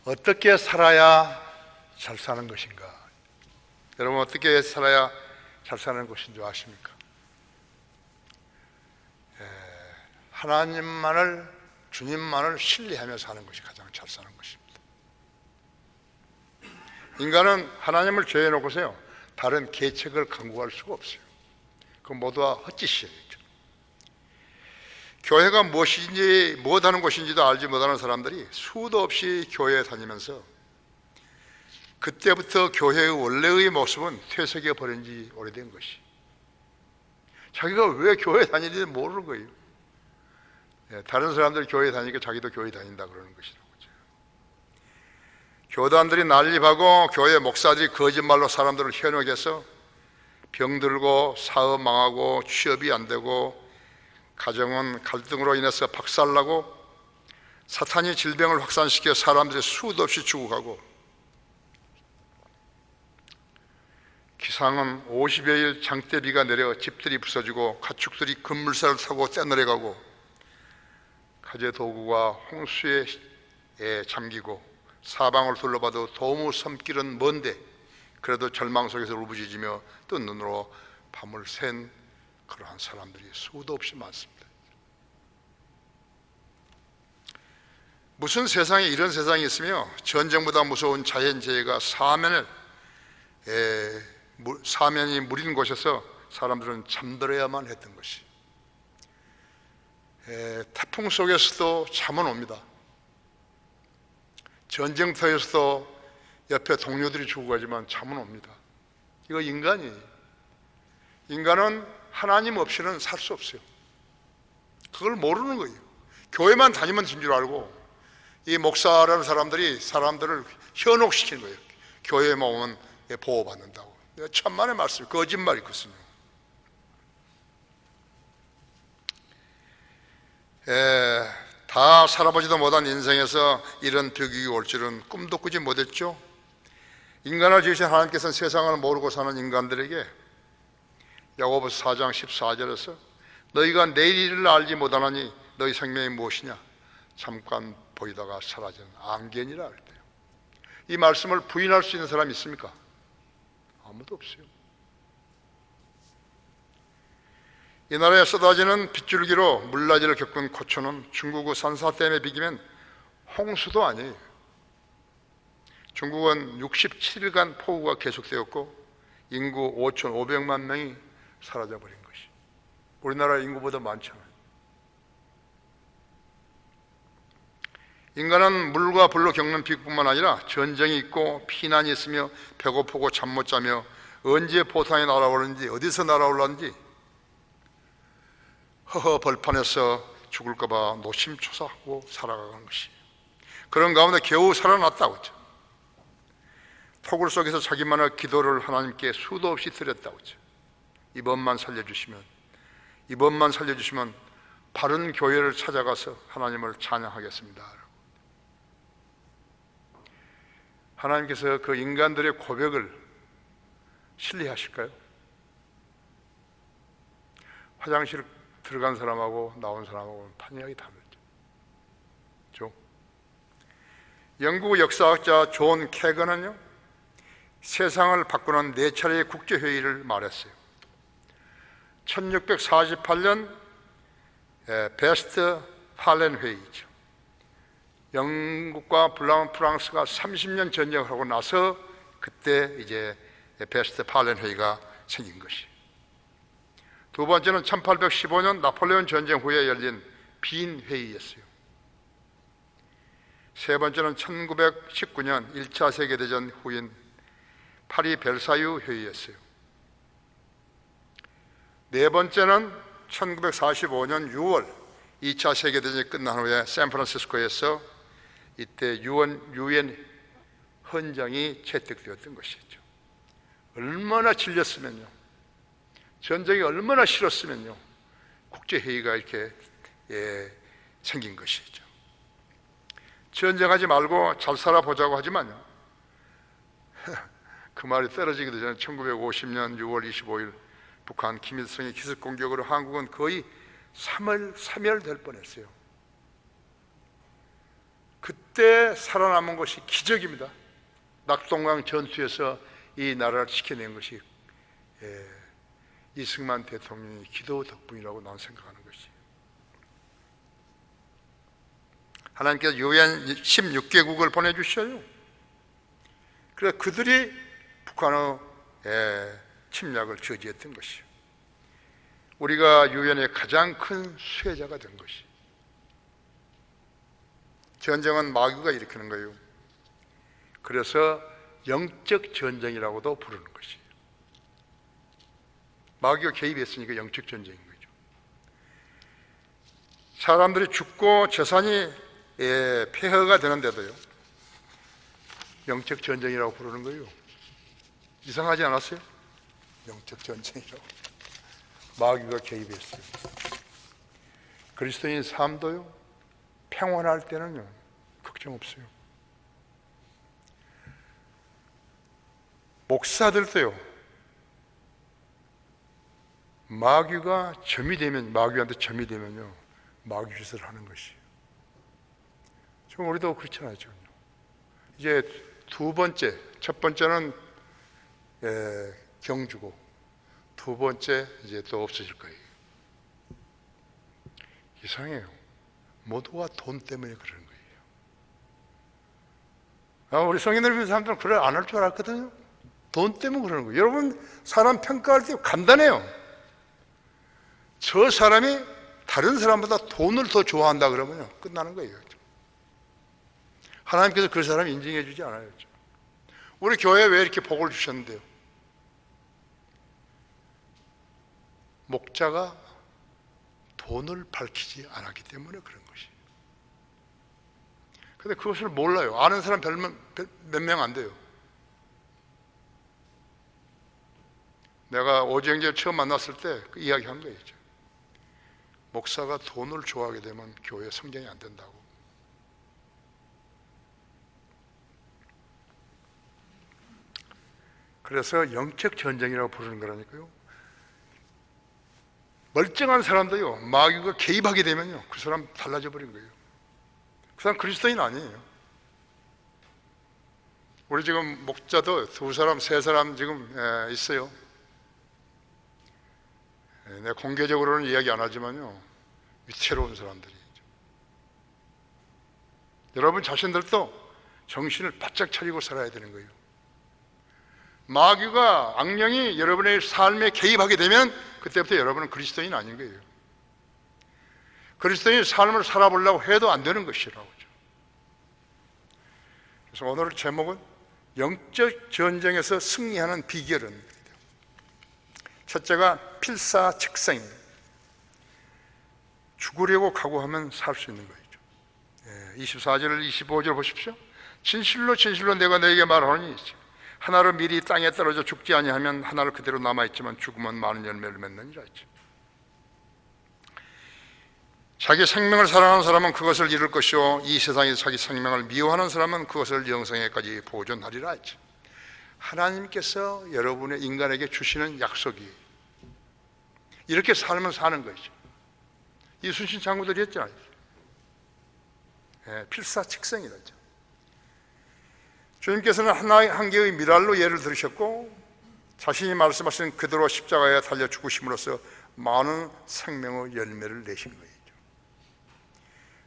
어떻게 살아야 잘 사는 것인가? 여러분, 어떻게 살아야 잘 사는 것인 줄 아십니까? 하나님만을, 주님만을 신뢰하며 사는 것이 가장 잘 사는 것입니다. 인간은 하나님을 제외해 놓고서요, 다른 계책을 강구할 수가 없어요. 그건 모두가 헛짓이에요. 교회가 무엇인지, 무엇하는 곳인지도 알지 못하는 사람들이 수도 없이 교회에 다니면서 그때부터 교회의 원래의 모습은 퇴색해 버린 지 오래된 것이, 자기가 왜 교회에 다니는지 모르는 거예요. 다른 사람들이 교회에 다니니까 자기도 교회에 다닌다 그러는 것이라고. 교단들이 난립하고 교회 목사들이 거짓말로 사람들을 현혹해서 병들고 사업 망하고 취업이 안 되고 가정은 갈등으로 인해서 박살나고 사탄이 질병을 확산시켜 사람들이 수도 없이 죽어가고, 기상은 50여일 장대비가 내려 집들이 부서지고 가축들이 급물살을 타고 떼내려가고 가재 도구가 홍수에 잠기고 사방을 둘러봐도 도무 섬길은 먼데 그래도 절망 속에서 울부짖으며 뜬 눈으로 밤을 샌 그러한 사람들이 수도 없이 많습니다. 무슨 세상에 이런 세상이 있으며 전쟁보다 무서운 자연재해가 사면이 무린 곳에서 사람들은 잠들어야만 했던 것이, 태풍 속에서도 잠은 옵니다. 전쟁터에서도 옆에 동료들이 죽어가지만 잠은 옵니다. 이거 인간이에요. 인간은 하나님 없이는 살 수 없어요. 그걸 모르는 거예요. 교회만 다니면 된 줄 알고 이 목사라는 사람들이 사람들을 현혹시키는 거예요. 교회에만 오면 보호받는다고. 천만의 말씀, 거짓말이거든요. 다 살아보지도 못한 인생에서 이런 벽이 올 줄은 꿈도 꾸지 못했죠. 인간을 지으신 하나님께서는 세상을 모르고 사는 인간들에게 야고보서 4장 14절에서 너희가 내일 일을 알지 못하나니 너희 생명이 무엇이냐, 잠깐 보이다가 사라지는 안개니라 할 때요. 이 말씀을 부인할 수 있는 사람이 있습니까? 아무도 없어요. 이 나라에 쏟아지는 빗줄기로 물난리를 겪은 고초는 중국의 산사댐에 비기면 홍수도 아니에요. 중국은 67일간 폭우가 계속되었고 인구 5,500만 명이 사라져버린 것이, 우리나라 인구보다 많잖아요. 인간은 물과 불로 겪는 비극뿐만 아니라 전쟁이 있고 피난이 있으며 배고프고 잠 못 자며 언제 포탄이 날아오는지 어디서 날아올는지 허허 벌판에서 죽을까 봐 노심초사하고 살아가는 것이, 그런 가운데 겨우 살아났다고 했죠. 폭우 속에서 자기만의 기도를 하나님께 수도 없이 드렸다고 했죠. 이번만 살려주시면 바른 교회를 찾아가서 하나님을 찬양하겠습니다. 하나님께서 그 인간들의 고백을 신뢰하실까요? 화장실 들어간 사람하고 나온 사람하고는 판이하게 다르죠. 영국 역사학자 존 캐건은요, 세상을 바꾸는 4차례의 국제회의를 말했어요. 1648년 베스트 팔렌 회의죠. 영국과 프랑스가 30년 전쟁을 하고 나서 그때 이제 베스트 팔렌 회의가 생긴 것이. 두 번째는 1815년 나폴레온 전쟁 후에 열린 빈 회의였어요. 세 번째는 1919년 1차 세계대전 후인 파리 벨사유 회의였어요. 네 번째는 1945년 6월 2차 세계대전이 끝난 후에 샌프란시스코에서 이때 유엔 헌장이 채택되었던 것이죠. 얼마나 질렸으면요, 전쟁이 얼마나 싫었으면요, 국제회의가 이렇게 생긴 것이죠. 전쟁하지 말고 잘 살아보자고 하지만요, 그 말이 떨어지기도 전에 1950년 6월 25일 북한 김일성의 기습 공격으로 한국은 거의 사멸될 뻔했어요. 그때 살아남은 것이 기적입니다. 낙동강 전투에서 이 나라를 지켜낸 것이 이승만 대통령의 기도 덕분이라고 나는 생각하는 것이. 하나님께서 유엔 16개국을 보내주셔요. 그래서 그들이 북한의 침략을 저지했던 것이요. 우리가 유엔의 가장 큰 수혜자가 된 것이. 전쟁은 마귀가 일으키는 거예요. 그래서 영적 전쟁이라고도 부르는 것이에요. 마귀가 개입했으니까 영적 전쟁인 거죠. 사람들이 죽고 재산이 폐허가 되는데도요, 영적 전쟁이라고 부르는 거예요. 이상하지 않았어요? 영적 전쟁이라고. 마귀가 개입했어요. 그리스도인 삶도요, 평온할 때는요, 걱정 없어요. 목사들도요, 마귀가 점이 되면, 마귀한테 점이 되면요, 마귀 짓을 하는 것이에요. 지금 우리도 그렇잖아요, 지금. 이제 두 번째, 첫 번째는 경주고, 두 번째 이제 또 없어질 거예요. 이상해요. 모두가 돈 때문에 그러는 거예요. 우리 성인들 믿는 사람들은 그래 안 할 줄 알았거든요. 돈 때문에 그러는 거예요. 여러분, 사람 평가할 때 간단해요. 저 사람이 다른 사람보다 돈을 더 좋아한다 그러면요, 끝나는 거예요. 하나님께서 그 사람 인정해 주지 않아요. 우리 교회에 왜 이렇게 복을 주셨는데요? 목자가 돈을 밝히지 않았기 때문에 그런 것이에요. 근데 그것을 몰라요. 아는 사람 몇 명 안 돼요. 내가 오지영제를 처음 만났을 때 그 이야기 한 거예요. 목사가 돈을 좋아하게 되면 교회 성장이 안 된다고. 그래서 영적 전쟁이라고 부르는 거라니까요. 멀쩡한 사람도요, 마귀가 개입하게 되면요, 그 사람 달라져 버린 거예요. 그 사람 그리스도인 아니에요. 우리 지금 목자도 두 사람, 세 사람 지금 있어요. 내가 공개적으로는 이야기 안 하지만요, 위태로운 사람들이죠. 여러분 자신들도 정신을 바짝 차리고 살아야 되는 거예요. 마귀가, 악령이 여러분의 삶에 개입하게 되면 그때부터 여러분은 그리스도인 아닌 거예요. 그리스도인 삶을 살아보려고 해도 안 되는 것이라고. 그래서 오늘 제목은 영적 전쟁에서 승리하는 비결은, 첫째가 필사즉생입니다. 죽으려고 각오하면 살 수 있는 거죠. 24절 25절 보십시오. 진실로 진실로 내가 너에게 말하노니 하나로 미리 땅에 떨어져 죽지 아니하면 하나로 그대로 남아있지만 죽으면 많은 열매를 맺느니라 했죠. 자기 생명을 사랑하는 사람은 그것을 잃을 것이요 이 세상에서 자기 생명을 미워하는 사람은 그것을 영생에까지 보존하리라 했죠. 하나님께서 여러분의 인간에게 주시는 약속이 이렇게 살면 사는 것이죠. 이순신 장군들이 했잖아요. 필사즉생이라죠. 주님께서는 한 개의 미랄로 예를 들으셨고 자신이 말씀하신 그대로 십자가에 달려 죽으심으로써 많은 생명의 열매를 내신 거예요.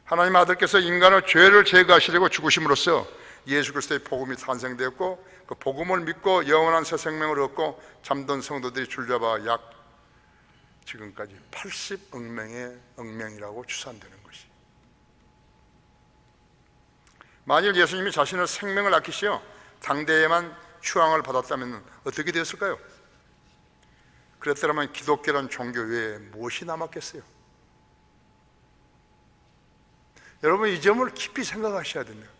하나님 아들께서 인간의 죄를 제거하시려고 죽으심으로써 예수 그리스도의 복음이 탄생되었고 그 복음을 믿고 영원한 새 생명을 얻고 잠든 성도들이 줄잡아 약 지금까지 80억 명의 억명이라고 추산되는 것이. 만일 예수님이 자신의 생명을 아끼시어 당대에만 추앙을 받았다면 어떻게 되었을까요? 그랬더라면 기독교란 종교 외에 무엇이 남았겠어요? 여러분 이 점을 깊이 생각하셔야 됩니다.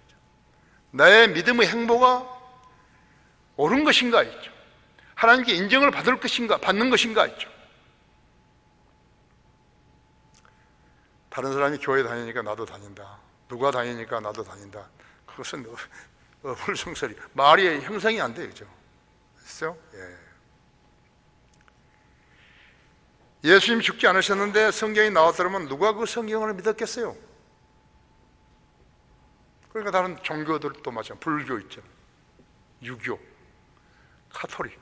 나의 믿음의 행보가 옳은 것인가 있죠. 하나님께 인정을 받을 것인가, 받는 것인가 있죠. 다른 사람이 교회 다니니까 나도 다닌다. 누가 다니니까 나도 다닌다. 그것은 어불성설이 말이 형성이 안 돼요, 그죠? 그렇죠? 예수님 죽지 않으셨는데 성경이 나왔더라면 누가 그 성경을 믿었겠어요? 그러니까 다른 종교들도 마찬가지. 불교 있잖아요. 유교, 카톨릭.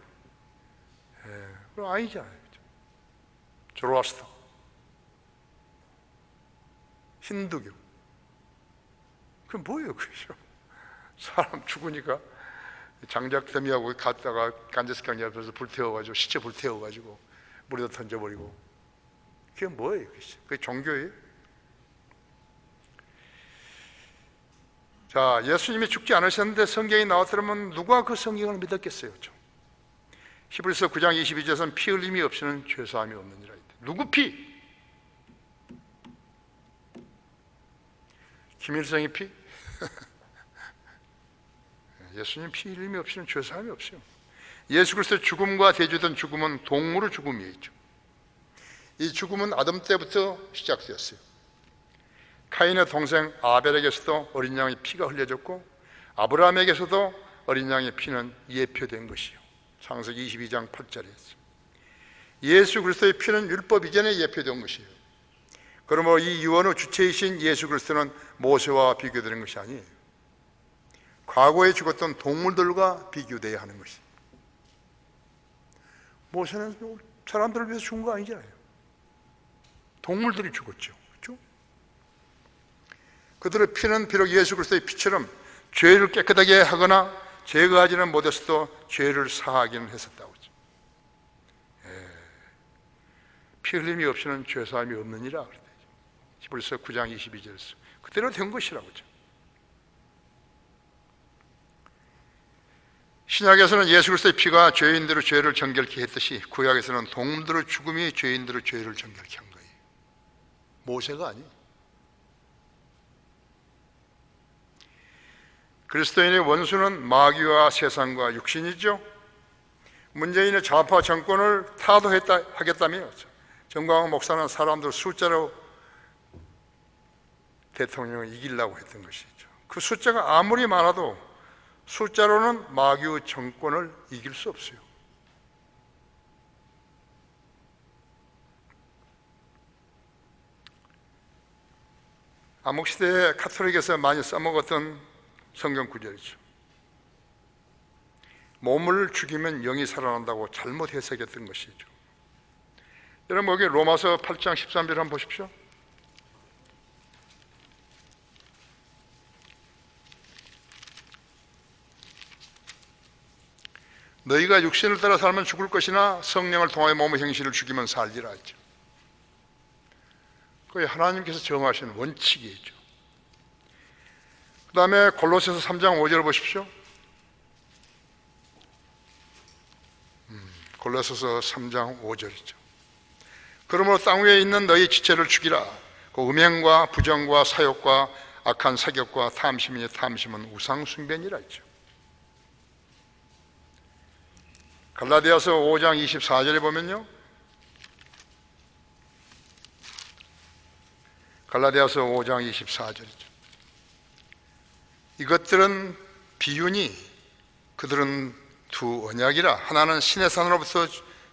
그럼 아니잖아요. 조로아스터, 힌두교. 그게 뭐예요, 그죠? 사람 죽으니까 장작더미하고 갔다가 간제스강 옆에서 불태워가지고 시체 불태워가지고 물에다 던져버리고. 그게 뭐예요, 그게 종교예요? 자, 예수님이 죽지 않으셨는데 성경이 나왔더라면 누가 그 성경을 믿었겠어요? 히브리서 9장 22절에서는 피 흘림이 없이는 죄사함이 없느니라. 누구 피? 김일성의 피? 예수님 피 흘림이 없이는 죄사함이 없어요. 예수 그리스도의 죽음과 대조된 죽음은 동물의 죽음이었죠. 이 죽음은 아담 때부터 시작되었어요. 카인의 동생 아벨에게서도 어린 양의 피가 흘려졌고 아브라함에게서도 어린 양의 피는 예표된 것이요. 창세기 22장 8절이었어요. 예수 그리스도의 피는 율법 이전에 예표된 것이에요. 그러므로 이 유언의 주체이신 예수 그리스도는 모세와 비교되는 것이 아니에요. 과거에 죽었던 동물들과 비교되어야 하는 것이에요. 모세는 사람들을 위해서 죽은 거 아니잖아요. 동물들이 죽었죠. 그렇죠? 그들의 피는 비록 예수 그리스도의 피처럼 죄를 깨끗하게 하거나 제거하지는 못했어도 죄를 사하기는 했었다고 하죠. 피 흘림이 없이는 죄사함이 없느니라 그랬죠. 히브리서 9장 22절에서 그대로 된 것이라고 하죠. 신약에서는 예수 그리스도의 피가 죄인들의 죄를 정결케 했듯이 구약에서는 동물들의 죽음이 죄인들의 죄를 정결케 한 거예요. 모세가 아니에요. 그리스도인의 원수는 마귀와 세상과 육신이죠. 문재인의 좌파 정권을 하겠다며 정광훈 목사는 사람들 숫자로 대통령을 이기려고 했던 것이죠. 그 숫자가 아무리 많아도 숫자로는 마귀의 정권을 이길 수 없어요. 암흑시대에 카톨릭에서 많이 써먹었던 성경 구절이죠. 몸을 죽이면 영이 살아난다고 잘못 해석했던 것이죠. 여러분 여기 로마서 8장 13절 한번 보십시오. 너희가 육신을 따라 살면 죽을 것이나 성령을 통하여 몸의 행실을 죽이면 살리라 했죠. 그게 하나님께서 정하신 원칙이죠. 그 다음에 골로새서 3장 5절 보십시오. 골로새서 3장 5절이죠. 그러므로 땅 위에 있는 너희 지체를 죽이라. 그 음행과 부정과 사욕과 악한 사격과 탐심이니 탐심은 우상 숭배니라 했죠. 갈라디아서 5장 24절에 보면요, 갈라디아서 5장 24절이죠. 이것들은 비유니 그들은 두 언약이라. 하나는 신의 산으로부터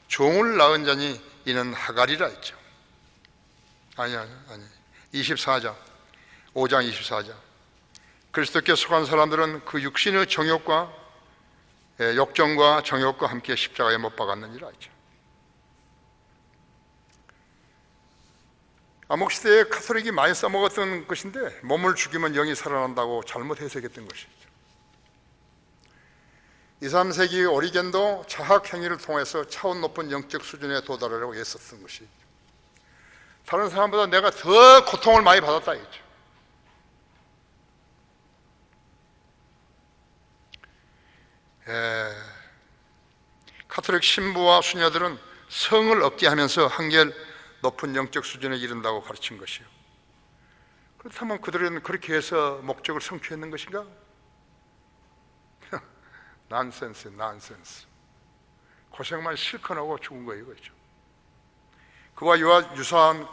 종을 낳은 자니 이는 하갈이라 했죠. 아니 24장 5장 24장 그리스도께 속한 사람들은 그 육신의 정욕과 욕정과 정욕과 함께 십자가에 못 박았느니라 했죠. 암흑시대에 카톨릭이 많이 써먹었던 것인데 몸을 죽이면 영이 살아난다고 잘못 해석했던 것이죠. 2, 3세기 오리겐도 자학 행위를 통해서 차원 높은 영적 수준에 도달하려고 애썼던 것이죠. 다른 사람보다 내가 더 고통을 많이 받았다 했죠. 카톨릭 신부와 수녀들은 성을 얻게 하면서 한결 높은 영적 수준에 이른다고 가르친 것이요. 그렇다면 그들은 그렇게 해서 목적을 성취했는 것인가? 난센스. 고생만 실컷 하고 죽은 거예요, 그렇죠? 그와 유사한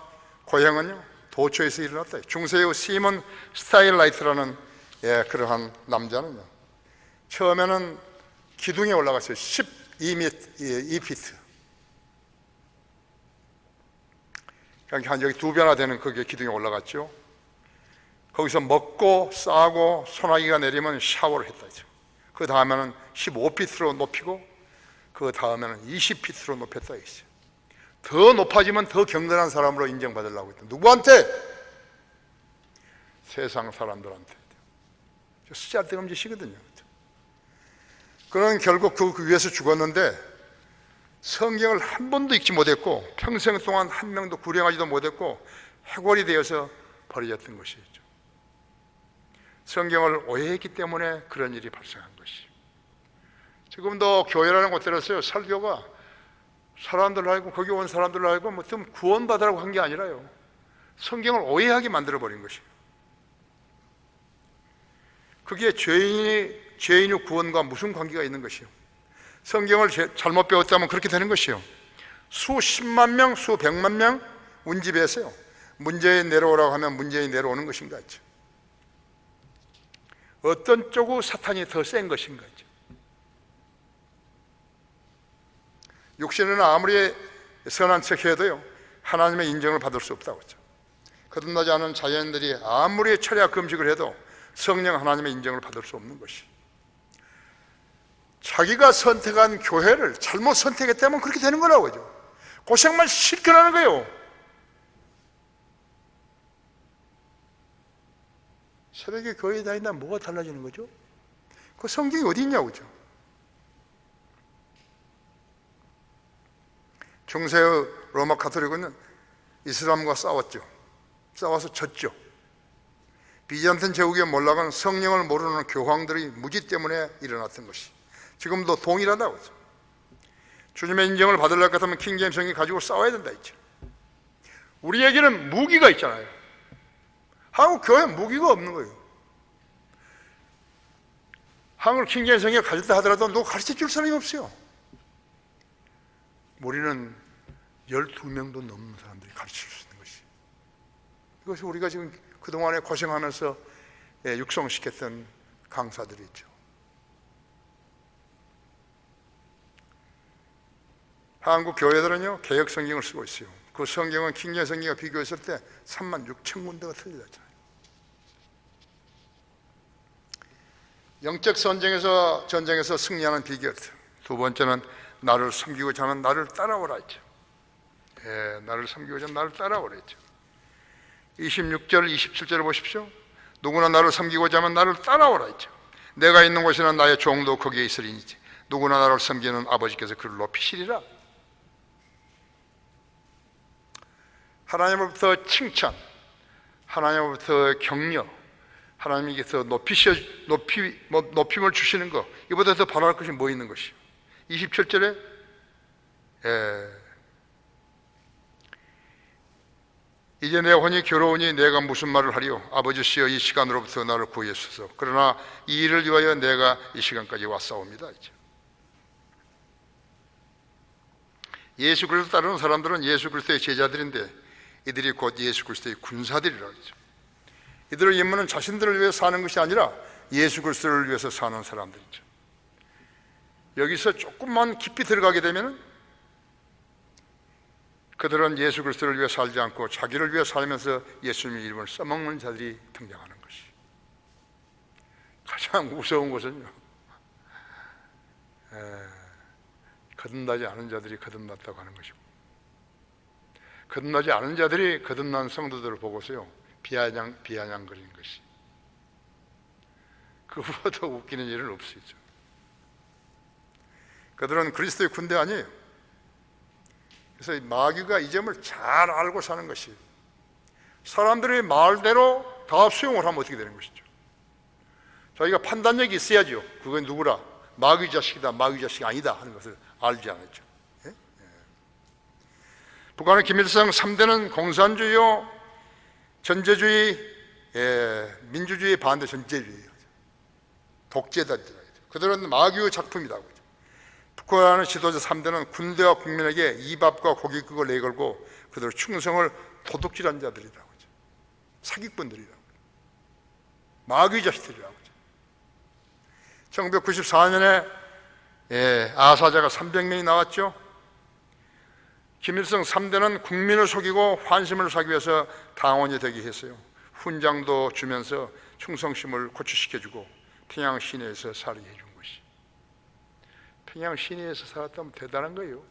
고행은요, 도처에서 일어났다. 중세의 시몬 스타일라이트라는 그러한 남자는요, 처음에는 기둥에 올라갔어요. 12피트. 그러니까 한 여기 2배나 되는 그게 기둥에 올라갔죠. 거기서 먹고 싸고 소나기가 내리면 샤워를 했다. 그 다음에는 15피트로 높이고 그 다음에는 20피트로 높였다. 더 높아지면 더 경건한 사람으로 인정받으려고 했다. 누구한테? 세상 사람들한테. 쓰잘데없는 짓이거든요. 그는 결국 그 위에서 죽었는데 성경을 한 번도 읽지 못했고 평생 동안 한 명도 구령하지도 못했고 해골이 되어서 버려졌던 것이죠. 성경을 오해했기 때문에 그런 일이 발생한 것이죠. 지금도 교회라는 곳 들었어요. 설교가 사람들 알고 거기 온 사람들 알고 뭐 좀 구원받으라고 한 게 아니라요, 성경을 오해하게 만들어버린 것이에요. 그게 죄인의 구원과 무슨 관계가 있는 것이요? 성경을 잘못 배웠다면 그렇게 되는 것이요. 수십만 명, 수백만 명 운집에서요, 문재인 내려오라고 하면 문재인 내려오는 것인가 했죠. 어떤 쪽으로 사탄이 더 센 것인가 했죠. 육신은 아무리 선한 척해도요 하나님의 인정을 받을 수 없다고 했죠. 거듭나지 않은 자연들이 아무리 철야 금식을 해도 성령 하나님의 인정을 받을 수 없는 것이, 자기가 선택한 교회를 잘못 선택했다면 그렇게 되는 거라고 하죠. 고생만 실컷 하는 거예요. 새벽에 교회에 다닌다면 뭐가 달라지는 거죠? 그 성경이 어디 있냐고 그죠? 중세의 로마 가톨릭은 이슬람과 싸웠죠. 싸워서 졌죠. 비잔틴 제국의 몰락은 성령을 모르는 교황들의 무지 때문에 일어났던 것이 지금도 동일하다고 하죠. 주님의 인정을 받으려고 하면 킹제임스 성경 가지고 싸워야 된다 했죠. 우리에게는 무기가 있잖아요. 한국 교회는 무기가 없는 거예요. 한국 킹제임스 성경 가졌다 하더라도 누가 가르쳐 줄 사람이 없어요. 우리는 12명도 넘는 사람들이 가르칠 수 있는 것이, 이것이 우리가 지금 그동안에 고생하면서 육성시켰던 강사들이 있죠. 한국 교회들은요 개역 성경을 쓰고 있어요. 그 성경은 킹제임스 성경과 비교했을 때 36,000군데가 틀리다잖아요. 영적 전쟁에서 승리하는 비결, 두 번째는 나를 섬기고자 하면 나를 따라오라 했죠. 나를 섬기고자 하면 나를 따라오라 했죠. 26절, 27절을 보십시오. 누구나 나를 섬기고자 하면 나를 따라오라 했죠. 내가 있는 곳에는 나의 종도 거기에 있으리니 누구나 나를 섬기는 아버지께서 그를 높이시리라. 하나님으로부터 칭찬, 하나님으로부터 격려, 하나님께서 높임을 주시는 것, 이보다 더 바랄 것이 뭐 있는 것이요? 27절에 이제 내 혼이 괴로우니 내가 무슨 말을 하리요? 아버지시여 이 시간으로부터 나를 구하소서. 그러나 이 일을 위하여 내가 이 시간까지 왔사옵니다. 예수 그리스도 따르는 사람들은 예수 그리스도의 제자들인데 이들이 곧 예수 그리스도의 군사들이라고 하죠. 이들의 임무는 자신들을 위해 사는 것이 아니라 예수 그리스도를 위해서 사는 사람들이죠. 여기서 조금만 깊이 들어가게 되면 그들은 예수 그리스도를 위해 살지 않고 자기를 위해 살면서 예수님의 이름을 써먹는 자들이 등장하는 것이, 가장 무서운 것은요 거듭나지 않은 자들이 거듭났다고 하는 것이고, 거듭나지 않은 자들이 거듭난 성도들을 보고서요 비아냥거리는 것이, 그보다 더 웃기는 일은 없으죠. 그들은 그리스도의 군대 아니에요. 그래서 마귀가 이 점을 잘 알고 사는 것이, 사람들이 말대로 다 수용을 하면 어떻게 되는 것이죠? 자기가 판단력이 있어야죠. 그건 누구라? 마귀 자식이다, 마귀 자식이 아니다 하는 것을 알지 않았죠. 북한의 김일성 3대는 공산주의요, 전제주의, 민주주의 반대 전제주의예요. 독재자들이다. 그들은 마귀의 작품이라고 하죠. 북한의 지도자 3대는 군대와 국민에게 이밥과 고깃국을 내걸고 그들 충성을 도둑질한 자들이라고 하죠. 사기꾼들이라고 하죠. 마귀 자식들이라고 하죠. 1994년에 아사자가 300명이 나왔죠. 김일성 3대는 국민을 속이고 환심을 사기 위해서 당원이 되게 했어요. 훈장도 주면서 충성심을 고취시켜주고 평양 시내에서 살게 해준 것이. 평양 시내에서 살았다면 대단한 거예요.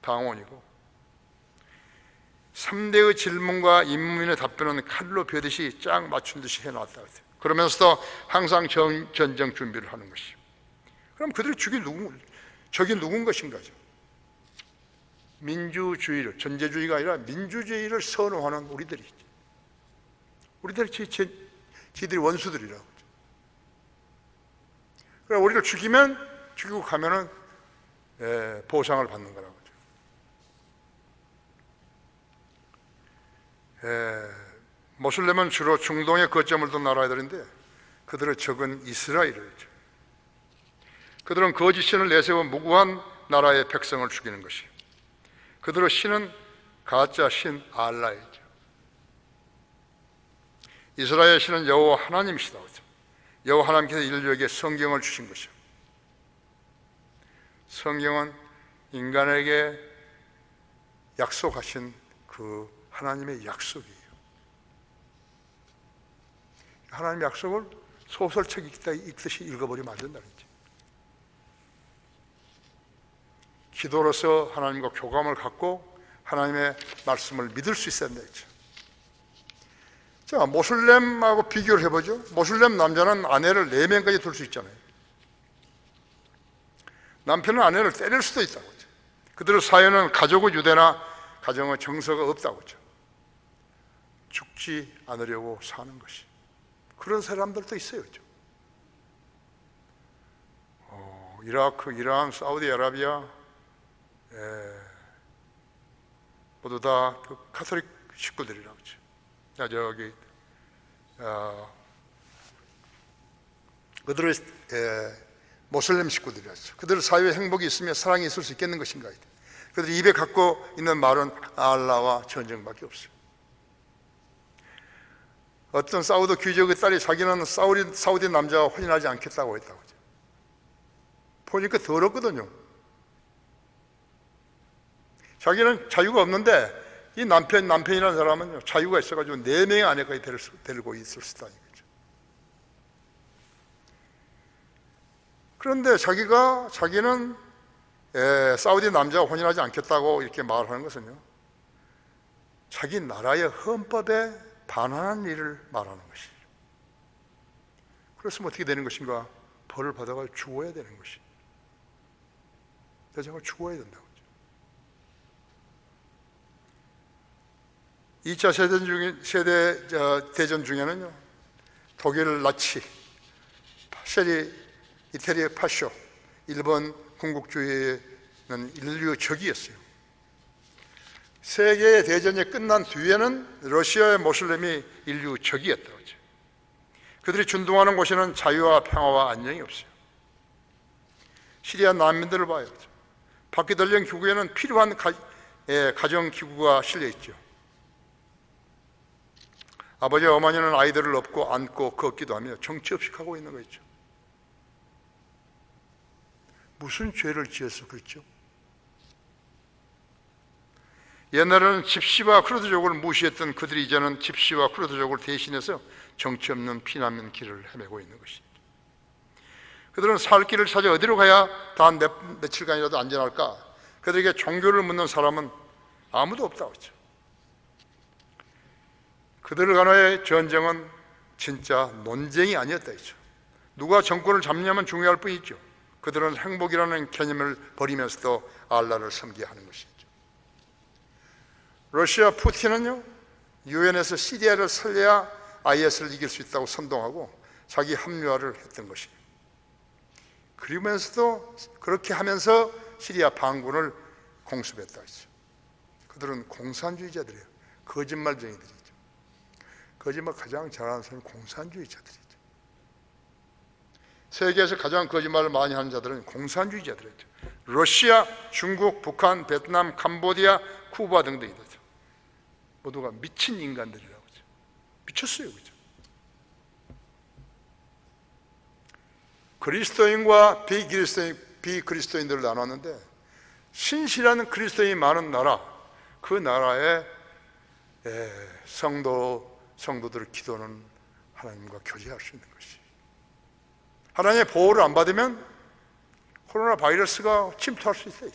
당원이고 3대의 질문과 인민의 답변은 칼로 베듯이 쫙 맞춘 듯이 해놨다. 그러면서도 항상 전쟁 준비를 하는 것이. 그럼 그들이 적이 누군 것인가죠? 민주주의를, 전제주의가 아니라 민주주의를 선호하는 우리들이죠. 우리들이 지들이 원수들이라고. 그래, 우리를 죽이고 가면은 보상을 받는 거라고. 모슬렘은 주로 중동의 거점을 둔 나라들인데 그들의 적은 이스라엘이죠. 그들은 거짓 신을 내세워 무고한 나라의 백성을 죽이는 것이에요. 그들의 신은 가짜 신 알라이죠. 이스라엘 신은 여호와 하나님이시다. 여호와 하나님께서 인류에게 성경을 주신 것이요. 성경은 인간에게 약속하신 그 하나님의 약속이에요. 하나님의 약속을 소설책 읽듯이 읽어버리면 안 된다는 거죠. 기도로서 하나님과 교감을 갖고 하나님의 말씀을 믿을 수 있어야 된다 했죠. 자, 모슬렘하고 비교를 해보죠. 모슬렘 남자는 아내를 4명까지 둘 수 있잖아요. 남편은 아내를 때릴 수도 있다고 하죠. 그들의 사회는 가족의 유대나 가정의 정서가 없다고 하죠. 죽지 않으려고 사는 것이. 그런 사람들도 있어요. 이라크, 이란, 사우디아라비아 모두 다 그 카톨릭 식구들이라고 하죠. 저기 그들의 모슬렘 식구들이었죠. 그들의 사회에 행복이 있으며 사랑이 있을 수 있겠는 것인가. 그들이 입에 갖고 있는 말은 알라와 전쟁밖에 없어요. 어떤 사우디 귀족의 딸이 자기는 사우디 남자와 혼인하지 않겠다고 했다고 하죠. 보니까 더럽거든요. 자기는 자유가 없는데 이 남편이라는 사람은 자유가 있어가지고 4명의 아내까지 데리고 있을 수 있다는 거죠. 그런데 자기는 사우디 남자와 혼인하지 않겠다고 이렇게 말하는 것은요, 자기 나라의 헌법에 반하는 일을 말하는 것이죠. 그렇으면 어떻게 되는 것인가? 벌을 받아가 죽어야 되는 것이죠. 여자가 죽어야 된다고. 2차 세계대전 중에는요, 독일 나치, 이태리의 파쇼, 일본 군국주의는 인류 적이었어요. 세계의 대전이 끝난 뒤에는 러시아의 모슬렘이 인류 적이었다고 하죠. 그들이 준동하는 곳에는 자유와 평화와 안정이 없어요. 시리아 난민들을 봐요. 바퀴 달린 기구에는 필요한 가정기구가 실려있죠. 아버지와 어머니는 아이들을 업고 안고 걷기도 하며 정치 없이 가고 있는 거 있죠. 무슨 죄를 지어서 그렇죠? 옛날에는 집시와 쿠르드족을 무시했던 그들이 이제는 집시와 쿠르드족을 대신해서 정치 없는 피난민 길을 헤매고 있는 것이죠. 그들은 살 길을 찾아 어디로 가야 단 며칠간이라도 안전할까? 그들에게 종교를 묻는 사람은 아무도 없다고 했죠. 그들 간의 전쟁은 진짜 논쟁이 아니었다 했죠. 누가 정권을 잡냐면 중요할 뿐이죠. 그들은 행복이라는 개념을 버리면서도 알라를 섬기게 하는 것이죠. 러시아 푸틴은요, 유엔에서 시리아를 살려야 IS를 이길 수 있다고 선동하고 자기 합리화를 했던 것이에요. 그러면서도 그렇게 하면서 시리아 반군을 공습했다 했죠. 그들은 공산주의자들이에요. 거짓말쟁이들이죠. 거짓말 가장 잘하는 사람이 공산주의자들이죠. 세계에서 가장 거짓말을 많이 하는 자들은 공산주의자들이죠. 러시아, 중국, 북한, 베트남, 캄보디아, 쿠바 등등이죠. 모두가 미친 인간들이라고 하죠. 미쳤어요, 그죠? 그리스도인과 비그리스도인들을 나눴는데, 신실한 그리스도인이 많은 나라, 그 나라의 성도 성도들의 기도는 하나님과 교제할 수 있는 것이. 하나님의 보호를 안 받으면 코로나 바이러스가 침투할 수 있어요.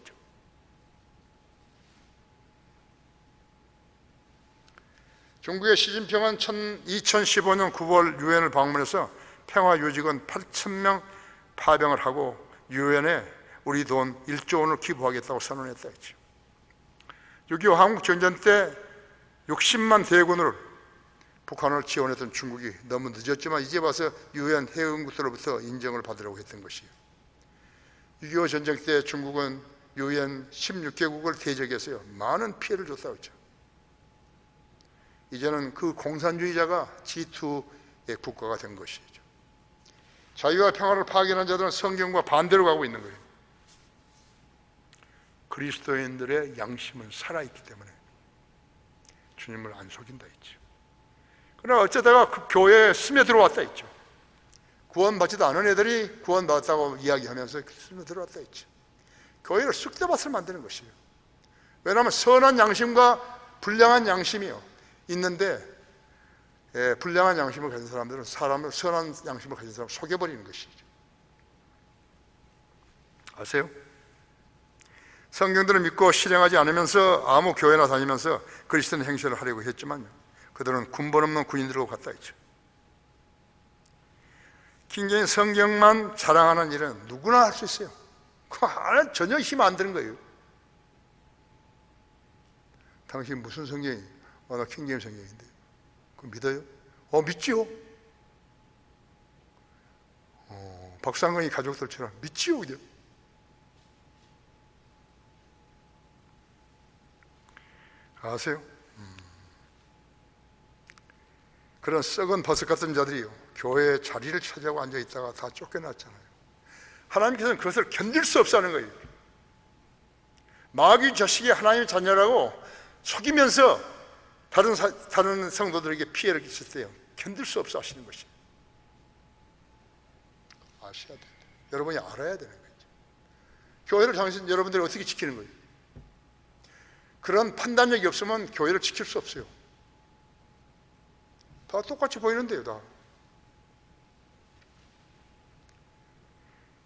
중국의 시진핑은 2015년 9월 유엔을 방문해서 평화유직원 8,000명 파병을 하고 유엔에 우리 돈 1조 원을 기부하겠다고 선언했다 했죠. 6.25 한국전쟁 때 60만 대군을 북한을 지원했던 중국이 너무 늦었지만 이제 와서 유엔 회원국들로부터 인정을 받으려고 했던 것이에요. 6.25 전쟁 때 중국은 유엔 16개국을 대적해서요 많은 피해를 줬다고 했죠. 이제는 그 공산주의자가 G2의 국가가 된 것이죠. 자유와 평화를 파괴하는 자들은 성경과 반대로 가고 있는 거예요. 그리스도인들의 양심은 살아있기 때문에 주님을 안 속인다 했죠. 그러나 어쩌다가 그 교회에 스며들어왔다 했죠. 구원받지도 않은 애들이 구원받았다고 이야기하면서 스며들어왔다 했죠. 교회를 쑥대밭을 만드는 것이에요. 왜냐하면 선한 양심과 불량한 양심이요 있는데, 불량한 양심을 가진 사람들은 사람을 선한 양심을 가진 사람을 속여버리는 것이죠. 아세요? 성경들을 믿고 실행하지 않으면서 아무 교회나 다니면서 그리스도인 행세를 하려고 했지만요, 그들은 군번 없는 군인들과 같다 했죠. 킹제인 성경만 자랑하는 일은 누구나 할 수 있어요. 그 안에 전혀 힘 안 드는 거예요. 당신 무슨 성경이? 나 킹제임 성경인데. 그거 믿어요? 믿지요. 박상근이 가족들처럼 믿지요, 그죠? 아세요? 그런 썩은 버섯 같은 자들이요 교회에 자리를 차지하고 앉아 있다가 다 쫓겨났잖아요. 하나님께서는 그것을 견딜 수 없어 하는 거예요. 마귀 자식이 하나님의 자녀라고 속이면서 다른 성도들에게 피해를 끼칠 때요 견딜 수 없어 하시는 것이에요. 아셔야 돼요. 여러분이 알아야 되는 거죠. 교회를 여러분들이 어떻게 지키는 거예요? 그런 판단력이 없으면 교회를 지킬 수 없어요. 다 똑같이 보이는데요, 다.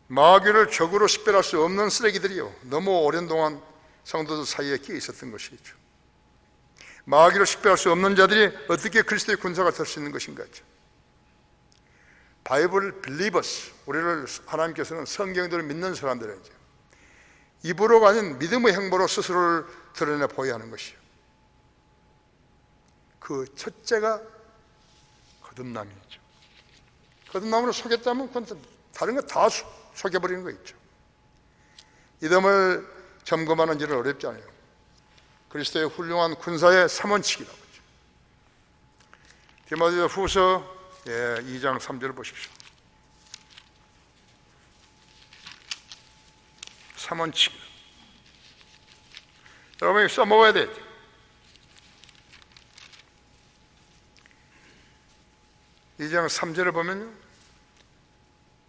마귀를 적으로 식별할 수 없는 쓰레기들이요 너무 오랜 동안 성도들 사이에 끼어 있었던 것이죠. 마귀를 식별할 수 없는 자들이 어떻게 그리스도의 군사가 될 수 있는 것인가? 바이블 빌리버스, 우리를 하나님께서는 성경들을 믿는 사람들이죠. 입으로가 아닌 믿음의 행보로 스스로를 드러내 보여야 하는 것이요. 그 첫째가 거듭남이죠. 거듭남으로 속였다면 그건 다른 거 다 속여버리는 거 있죠. 이 점을 점검하는 일은 어렵지 않아요. 그리스도의 훌륭한 군사의 3원칙이라고 하죠. 디모데 후서 2장 3절을 보십시오. 3원칙. 여러분이 써먹어야 돼요. 이 장 3절을 보면요,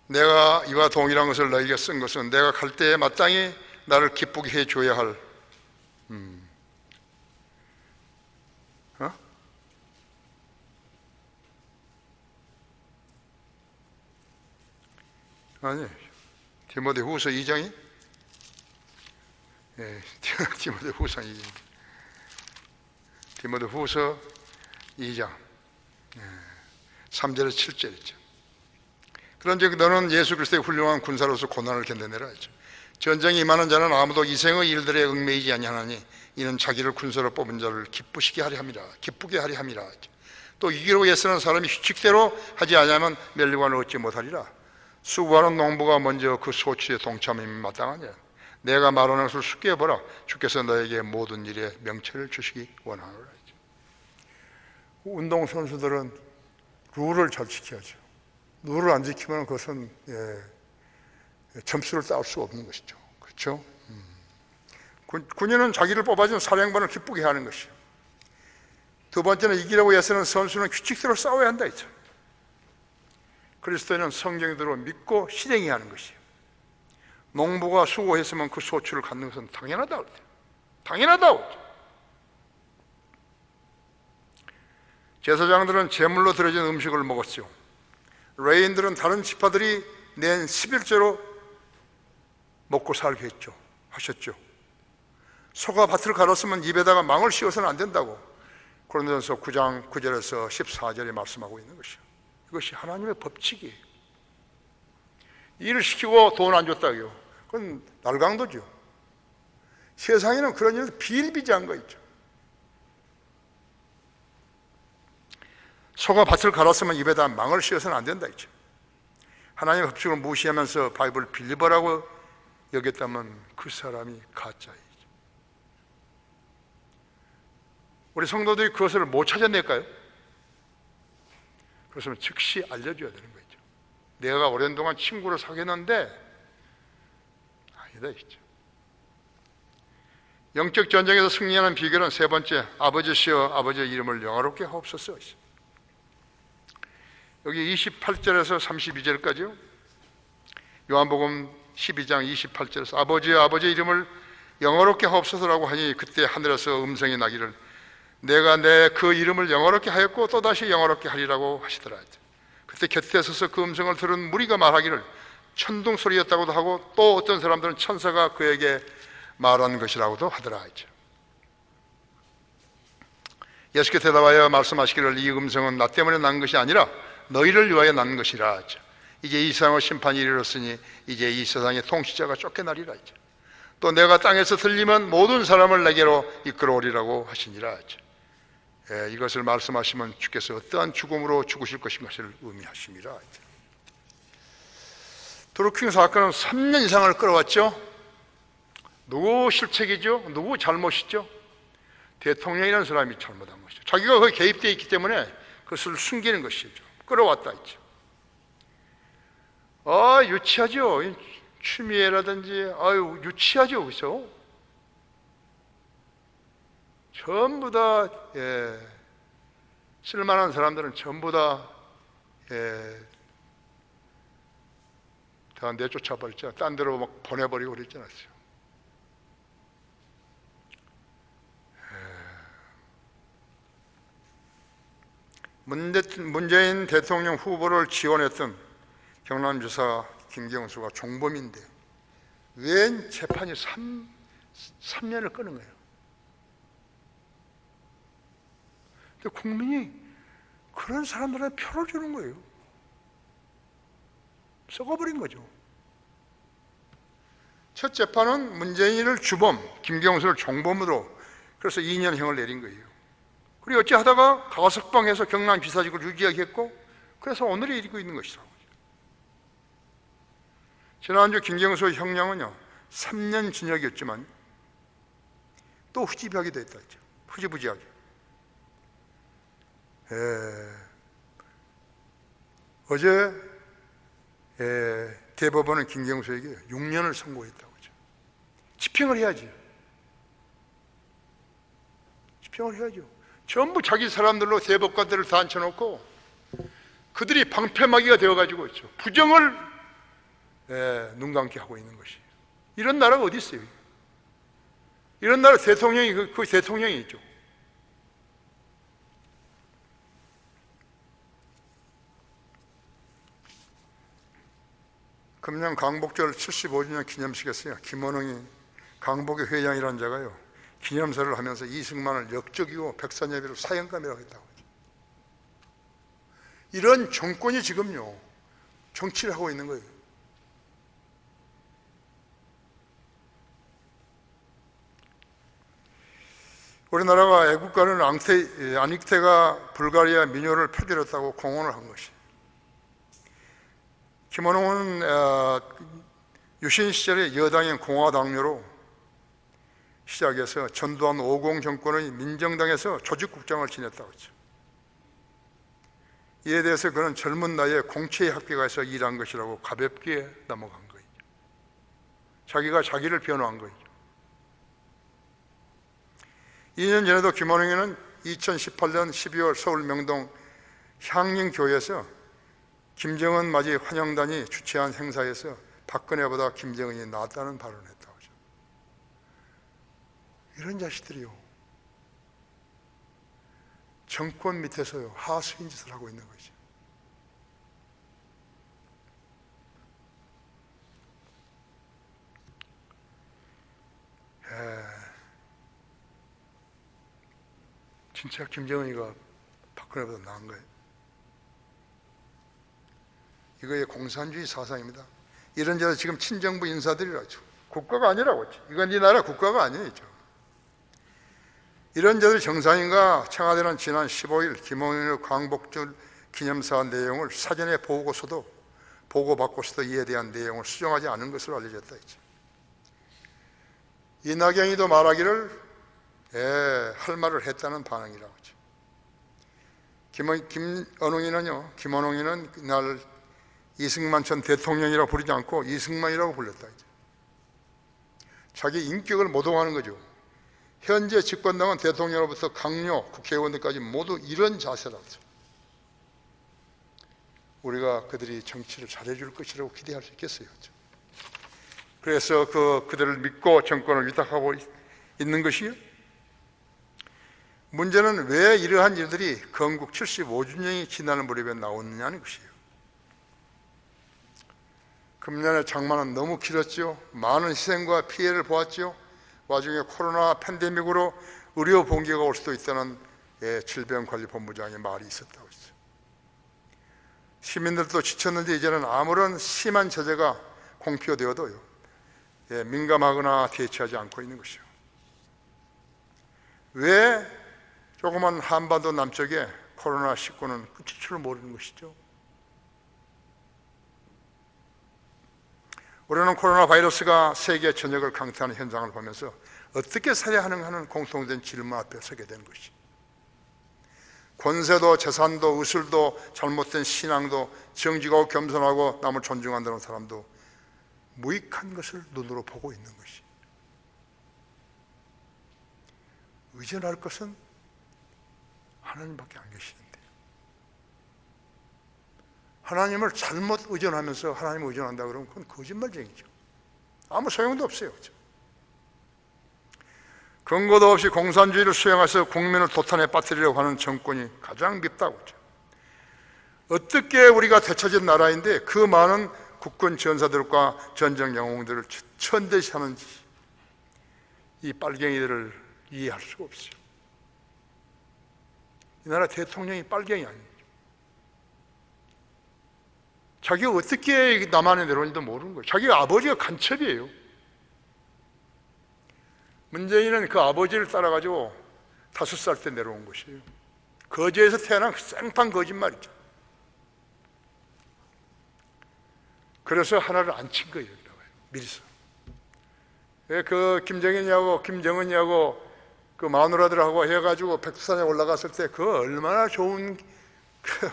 내가 이와 동일한 것을 너에게 쓴 것은 내가 갈 때에 마땅히 나를 기쁘게 해줘야 할 아니, 디모데 후서 2장이 디모데 후서 2장, 디모데 후서 2장 3절에서 7절 있죠. 그런즉 너는 예수 그리스도의 훌륭한 군사로서 고난을 견뎌내라 했죠. 전쟁이 임하는 자는 아무도 이생의 일들에 얽매이지 아니하나니 이는 자기를 군사로 뽑은 자를 기쁘시게 하려 함이라, 기쁘게 하려 함이라 했죠. 또 이기로 애쓰는 사람이 휴식대로 하지 아니하면 멸류관을 얻지 못하리라. 수고하는 농부가 먼저 그 소취에 동참함이 마땅하냐. 내가 말하는 것을 숙게 보라. 주께서 너에게 모든 일에 명철을 주시기 원하노라. 운동선수들은 룰을 잘 지켜야죠. 룰을 안 지키면 그것은 점수를 따올 수 없는 것이죠. 그렇죠? 군인은 자기를 뽑아준 사령관을 기쁘게 하는 것이요. 두 번째는 이기려고 애쓰는 선수는 규칙대로 싸워야 한다 했죠. 그리스도인은 성경대로 믿고 실행해야 하는 것이에요. 농부가 수고했으면 그 소출을 갖는 것은 당연하다고 했죠. 당연하다고 했죠. 제사장들은 제물로 드려진 음식을 먹었죠. 레위인들은 다른 지파들이 낸 11조로 먹고 살게 하셨죠. 소가 밭을 갈았으면 입에다가 망을 씌워서는 안 된다고 고린도전서 9장 9절에서 14절에 말씀하고 있는 것이요. 이것이 하나님의 법칙이에요. 일을 시키고 돈 안 줬다고요. 그건 날강도죠. 세상에는 그런 일을 비일비재한 거 있죠. 소가 밭을 갈았으면 입에다 망을 씌워서는 안 된다 했죠. 하나님의 법칙을 무시하면서 바이블 빌리버라고 여겼다면 그 사람이 가짜이죠. 우리 성도들이 그것을 못 찾아낼까요? 그렇으면 즉시 알려줘야 되는 거죠. 내가 오랜 동안 친구를 사귀었는데 아니다 했죠. 영적 전쟁에서 승리하는 비결은 세 번째, 아버지시여 아버지의 이름을 영화롭게 하옵소서. 여기 28절에서 32절까지요. 요한복음 12장 28절에서 아버지여 아버지의 이름을 영화롭게 하옵소서라고 하니 그때 하늘에서 음성이 나기를 내가 내 그 이름을 영화롭게 하였고 또다시 영화롭게 하리라고 하시더라. 그때 곁에 서서 그 음성을 들은 무리가 말하기를 천둥 소리였다고도 하고 또 어떤 사람들은 천사가 그에게 말한 것이라고도 하더라. 예수께 대답하여 말씀하시기를 이 음성은 나 때문에 난 것이 아니라 너희를 위하여 난 것이라. 이제 이 세상의 심판이 이르렀으니 이제 이 세상의 통치자가 쫓겨나리라. 또 내가 땅에서 들리면 모든 사람을 내게로 이끌어오리라고 하시니라. 이것을 말씀하시면 주께서 어떠한 죽음으로 죽으실 것인가를 의미하십니다. 드루킹 사건은 3년 이상을 끌어왔죠. 누구 실책이죠? 누구 잘못이죠? 대통령이라는 사람이 잘못한 것이죠. 자기가 거기에 개입되어 있기 때문에 그것을 숨기는 것이죠. 끌어왔다 했죠. 유치하죠. 추미애라든지 유치하죠. 그래서 전부 다 쓸만한 사람들은 전부 다 내쫓아 버렸잖아요. 딴 데로 막 보내버리고 그랬잖아요. 문재인 대통령 후보를 지원했던 경남지사 김경수가 종범인데 웬 재판이 3년을 끄는 거예요. 근데 국민이 그런 사람들한테 표를 주는 거예요. 썩어버린 거죠. 첫 재판은 문재인을 주범, 김경수를 종범으로 그래서 2년형을 내린 거예요. 그리고 어찌 하다가 가석방해서 경남지사직을 유지하게 했고 그래서 오늘에 이르고 있는 것이라고. 지난주 김경수의 형량은요 3년 징역이었지만 또 후지비하게 됐다 했죠. 후지부지하게. 어제 대법원은 김경수에게 6년을 선고했다고 하죠. 집행을 해야지. 집행을 해야죠. 전부 자기 사람들로 대법관들을 다 앉혀놓고 그들이 방패막이가 되어가지고 있죠. 부정을 눈 감게 하고 있는 것이에요. 이런 나라가 어디 있어요? 이런 나라 대통령이 그 대통령이 있죠. 금년 강복절 75주년 기념식에서요 김원웅이 강복의 회장이라는 자가요 기념사를 하면서 이승만을 역적이고 백선엽이를 사형감이라고 했다고 하죠. 이런 정권이 지금요 정치를 하고 있는 거예요. 우리나라가 애국가는 아닉테가 불가리아 민요를 표절했다고 공언을 한 것이. 김원웅은 유신 시절에 여당인 공화당료로 시작해서 전두환 50 정권의 민정당에서 조직국장을 지냈다고 했죠. 이에 대해서 그는 젊은 나이에 공채의 학교가서 일한 것이라고 가볍게 넘어간 거예요. 자기가 자기를 변호한 거예요. 2년 전에도 김원웅이는 2018년 12월 서울 명동 향림교회에서 김정은 맞이 환영단이 주최한 행사에서 박근혜보다 김정은이 낫다는 발언을 했다고 하죠. 이런 자식들이요 정권 밑에서요 하수인 짓을 하고 있는 거죠. 진짜 김정은이가 박근혜보다 나은 거예요. 이거의 공산주의 사상입니다. 이런저런 지금 친정부 인사들이라죠. 국가가 아니라고 했죠. 이건 이 나라 국가가 아니에요. 이런 저들 정상인가 청와대는 지난 15일 김홍일 광복절 기념사 내용을 사전에 보고받고서도 이에 대한 내용을 수정하지 않은 것으로 알려졌다 했죠. 이낙연이도 말하기를 할 말을 했다는 반응이라고 하죠. 김원웅이는 그날 이승만 전 대통령이라고 부르지 않고 이승만이라고 불렀다 했죠. 자기 인격을 모독하는 거죠. 현재 집권당은 대통령으로부터 강요, 국회의원들까지 모두 이런 자세라고 하죠. 우리가 그들이 정치를 잘해줄 것이라고 기대할 수 있겠어요. 그래서 그들을 믿고 정권을 위탁하고 있는 것이요. 문제는 왜 이러한 일들이 건국 75주년이 지나는 무렵에 나오느냐는 것이에요. 금년의 장마는 너무 길었죠. 많은 희생과 피해를 보았죠. 와중에 코로나 팬데믹으로 의료 봉기가 올 수도 있다는 질병관리본부장의 말이 있었다고 했어요. 시민들도 지쳤는데 이제는 아무런 심한 제재가 공표되어도요 민감하거나 대처하지 않고 있는 것이요. 왜 조그만 한반도 남쪽에 코로나19는 끝일 줄 모르는 것이죠. 우리는 코로나 바이러스가 세계 전역을 강타하는 현장을 보면서 어떻게 살아야 하는 공통된 질문 앞에 서게 되는 것이. 권세도 재산도 의술도 잘못된 신앙도 정직하고 겸손하고 남을 존중한다는 사람도 무익한 것을 눈으로 보고 있는 것이. 의존할 것은 하나님밖에 안 계시는데 하나님을 잘못 의존하면서 하나님을 의존한다 그러면 그건 거짓말쟁이죠. 아무 소용도 없어요. 근거도 없이 공산주의를 수행해서 국민을 도탄에 빠뜨리려고 하는 정권이 가장 밉다고 하죠. 어떻게 우리가 되찾은 나라인데 그 많은 국군 전사들과 전쟁 영웅들을 천대시하는지 이 빨갱이들을 이해할 수가 없어요. 이 나라 대통령이 빨갱이 아니에요. 자기가 어떻게 남한에 내려오는지도 모르는 거예요. 자기 아버지가 간첩이에요. 문재인은 그 아버지를 따라가지고 5살 때 내려온 것이에요. 거제에서 태어난 생판 거짓말이죠. 그래서 하나를 안 친 거예요. 미리서. 그 김정은이하고 그 마누라들하고 해가지고 백두산에 올라갔을 때 그 얼마나 좋은 그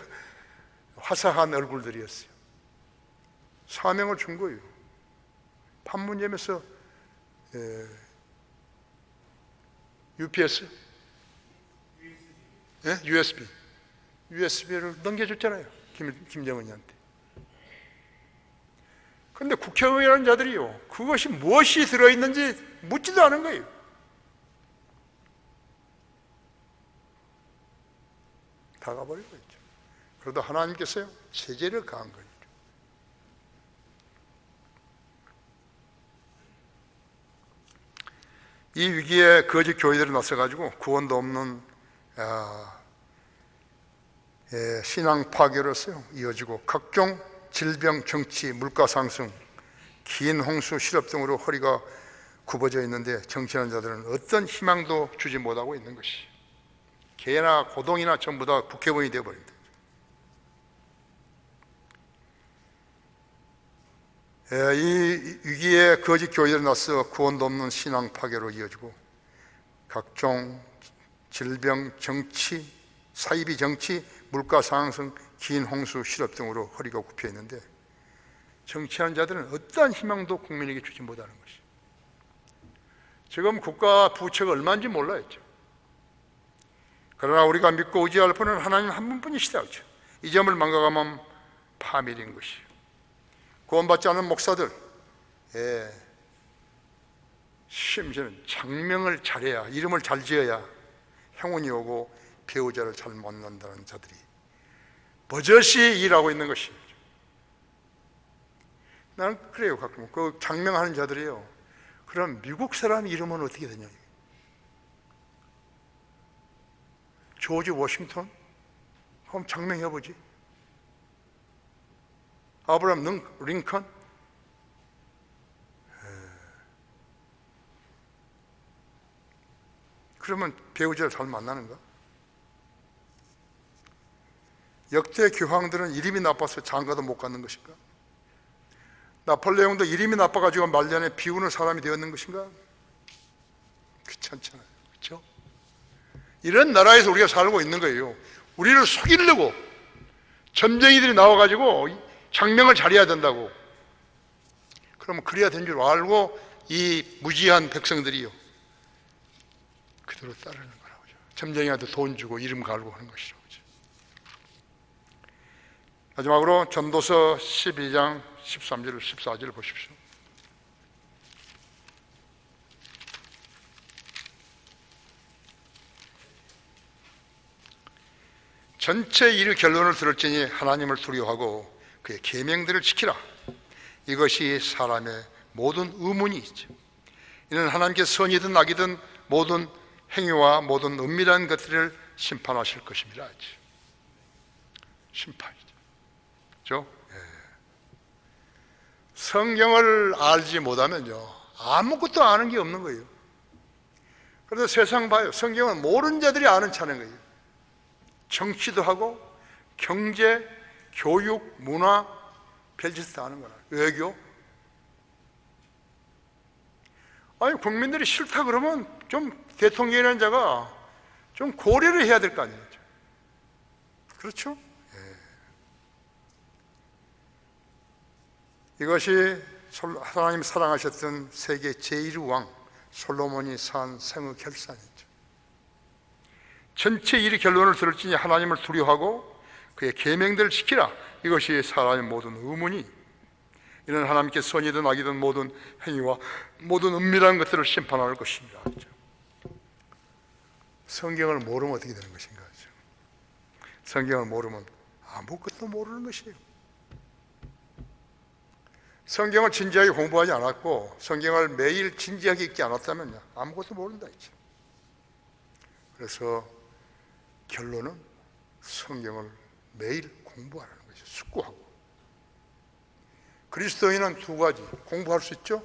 화사한 얼굴들이었어요. 사명을 준 거예요. 판문점에서 UPS, USB를 넘겨줬잖아요. 김정은이한테. 그런데 국회의원이라는 자들이요, 그것이 무엇이 들어있는지 묻지도 않은 거예요. 다 가버리고 있죠. 그러다 하나님께서요 제재를 가한 거예요. 이 위기에 거짓 교회들이 나서가지고 구원도 없는 신앙 파괴로서요 이어지고 각종 질병, 정치, 물가 상승, 긴 홍수, 실업 등으로 허리가 굽어져 있는데 정치하는 자들은 어떤 희망도 주지 못하고 있는 것이. 개나 고동이나 전부 다 국회의원이 되어버립니다. 이 위기에 거짓 교회들이 나서 구원도 없는 신앙 파괴로 이어지고 각종 질병, 정치, 사이비 정치, 물가 상승, 긴 홍수, 실업 등으로 허리가 굽혀 있는데 정치하는 자들은 어떠한 희망도 국민에게 주지 못하는 것이. 지금 국가 부채가 얼마인지 몰라야죠. 그러나 우리가 믿고 의지할 분은 하나님 한 분뿐이시다. 이 점을 망각하면 파멸인 것이에요. 구원받지 않은 목사들, 심지어는 장명을 잘해야, 이름을 잘 지어야 행운이 오고 배우자를 잘 만난다는 자들이 버젓이 일하고 있는 것이죠. 나는 그래요. 가끔 그 장명하는 자들이요, 그럼 미국 사람 이름은 어떻게 되냐? 조지 워싱턴? 그럼 장명해보지. 아브라함 링컨? 그러면 배우자를 잘 만나는가? 역대 교황들은 이름이 나빠서 장가도 못 갔는 것인가? 나폴레옹도 이름이 나빠가지고 말년에 비우는 사람이 되었는 것인가? 귀찮잖아요. 그렇죠? 이런 나라에서 우리가 살고 있는 거예요. 우리를 속이려고 점쟁이들이 나와가지고 장명을 잘해야 된다고. 그러면 그래야 된 줄 알고 이 무지한 백성들이요, 그대로 따르는 거라고요. 점쟁이한테 돈 주고 이름 갈고 하는 것이라고요. 마지막으로 전도서 12장 13절 14절을 보십시오. 전체 일 결론을 들을지니 하나님을 두려워하고 그의 계명들을 지키라. 이것이 사람의 모든 의문이 있죠. 이는 하나님께 선이든 악이든 모든 행위와 모든 은밀한 것들을 심판하실 것입니다. 심판이죠. 그렇죠? 성경을 알지 못하면요, 아무것도 아는 게 없는 거예요. 그래서 세상 봐요. 성경을 모르는 자들이 아는 차는 거예요. 정치도 하고 경제, 교육, 문화, 별짓 다 아는 거라. 외교. 아니, 국민들이 싫다 그러면 좀 대통령이라는 자가 좀 고려를 해야 될 거 아니에요. 그렇죠? 이것이 하나님 사랑하셨던 세계 제1의 왕 솔로몬이 산 생의 결산이죠. 전체 일의 결론을 들을지니 하나님을 두려워하고 그의 계명들을 지키라. 이것이 사람의 모든 의문이, 이는 하나님께 선이든 악이든 모든 행위와 모든 은밀한 것들을 심판할 것입니다. 성경을 모르면 어떻게 되는 것인가? 성경을 모르면 아무것도 모르는 것이에요. 성경을 진지하게 공부하지 않았고 성경을 매일 진지하게 읽지 않았다면 아무것도 모른다 이제. 그래서 결론은 성경을 매일 공부하라는 거죠. 숙고하고. 그리스도인은 두 가지, 공부할 수 있죠,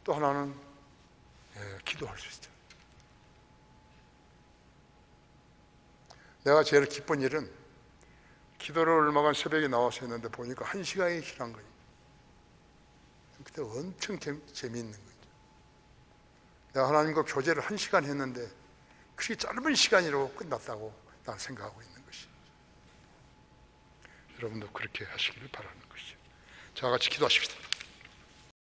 또 하나는 기도할 수 있죠. 내가 제일 기쁜 일은 기도를 얼마간 새벽에 나와서 했는데 보니까 1시간이 지난 거예요. 그때 엄청 재미있는 거죠. 내가 하나님과 교제를 1시간 했는데 그렇게 짧은 시간으로 끝났다고 난 생각하고 있는 것이죠. 여러분도 그렇게 하시기를 바라는 것이죠. 자, 같이 기도하십시다.